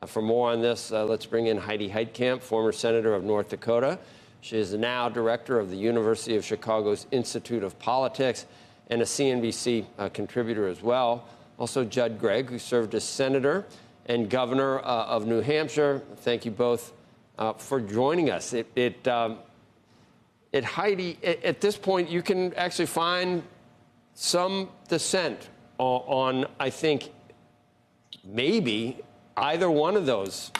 For more on this, let's bring in Heidi Heitkamp, former senator of North Dakota. She is now director of the University of Chicago's Institute of Politics and a CNBC contributor as well. Also, Judd Gregg, who served as senator and governor of New Hampshire. Thank you both for joining us. Heidi, at this point, you can actually find some dissent on, I think, maybe either one of those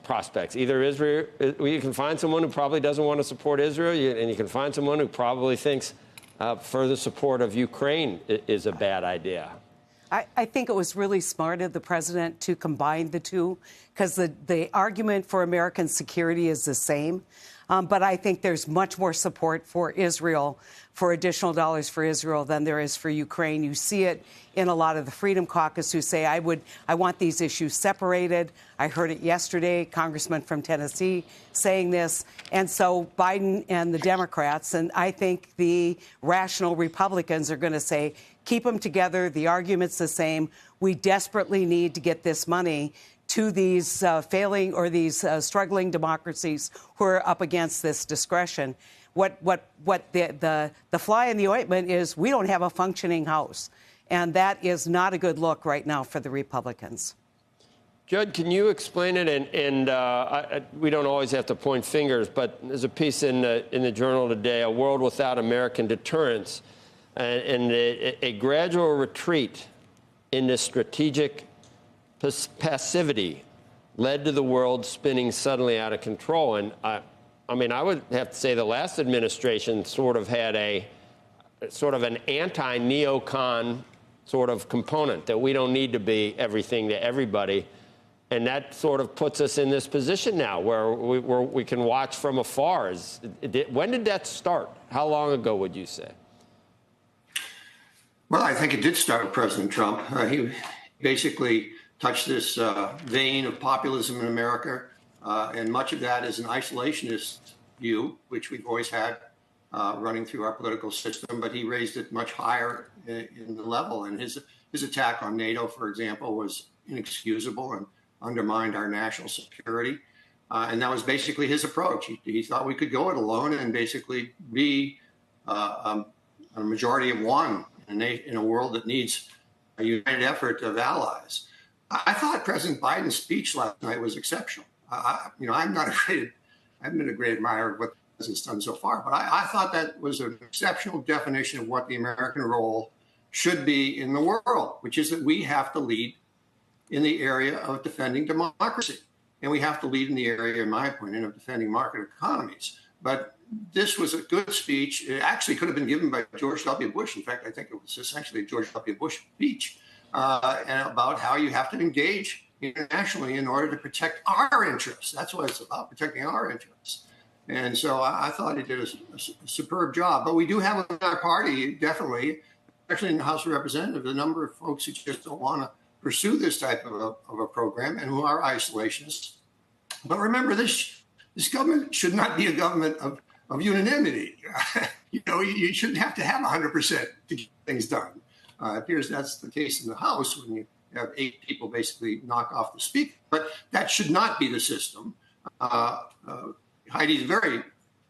prospects. Either Israel, you can find someone who probably doesn't want to support Israel, and you can find someone who probably thinks further support of Ukraine is a bad idea. I think it was really smart of the president to combine the two, because the argument for American security is the same. But I think there's much more support for Israel, for additional dollars for Israel, than there is for Ukraine. You see it in a lot of the Freedom Caucus who say, I want these issues separated. I heard it yesterday, Congressman from Tennessee saying this. And so Biden and the Democrats, and I think the rational Republicans, are going to say, keep them together. The argument's the same. We desperately need to get this money to these failing or these struggling democracies who are up against this discretion. What the fly in the ointment is, we don't have a functioning House. And that is not a good look right now for the Republicans. Judd, can you explain it? And we don't always have to point fingers, but there's a piece in the Journal today, A World Without American Deterrence, and a gradual retreat into strategic passivity led to the world spinning suddenly out of control. And I mean, I would have to say the last administration sort of had an anti-neocon sort of component, that we don't need to be everything to everybody. And that sort of puts us in this position now where we can watch from afar. When did that start? How long ago would you say? Well, I think it did start with President Trump. He basically touched this vein of populism in America, and much of that is an isolationist view, which we've always had running through our political system, but he raised it much higher in the level. And his attack on NATO, for example, was inexcusable and undermined our national security. And that was basically his approach. He thought we could go it alone and basically be a majority of one in a world that needs a united effort of allies. I thought President Biden's speech last night was exceptional. I haven't been a great admirer of what the president's done so far, but I thought that was an exceptional definition of what the American role should be in the world, which is that we have to lead in the area of defending democracy. And we have to lead in the area, in my opinion, of defending market economies. But this was a good speech. It actually could have been given by George W. Bush. In fact, I think it was essentially a George W. Bush speech, and about how you have to engage internationally in order to protect our interests. That's what it's about, protecting our interests. And so I thought he did a superb job. But we do have in our party, definitely, especially in the House of Representatives, a number of folks who just don't want to pursue this type of a program and who are isolationists. But remember, this government should not be a government of unanimity. You shouldn't have to have 100% to get things done. It appears that's the case in the House when you have 8 people basically knock off the speaker. But that should not be the system. Heidi's very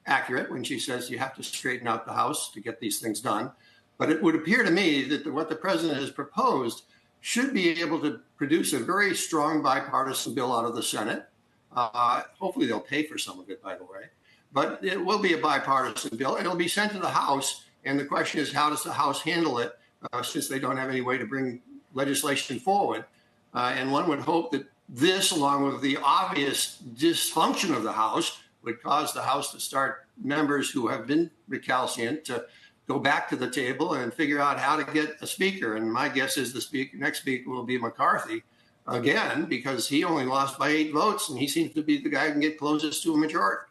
accurate when she says you have to straighten out the House to get these things done. But it would appear to me that what the president has proposed should be able to produce a very strong bipartisan bill out of the Senate. Hopefully they'll pay for some of it, by the way. But it will be a bipartisan bill. It'll be sent to the House. And the question is, how does the House handle it, since they don't have any way to bring legislation forward? And one would hope that this, along with the obvious dysfunction of the House, would cause the House to start members who have been recalcitrant to go back to the table and figure out how to get a speaker. And my guess is the next speaker will be McCarthy again, because he only lost by 8 votes, and he seems to be the guy who can get closest to a majority.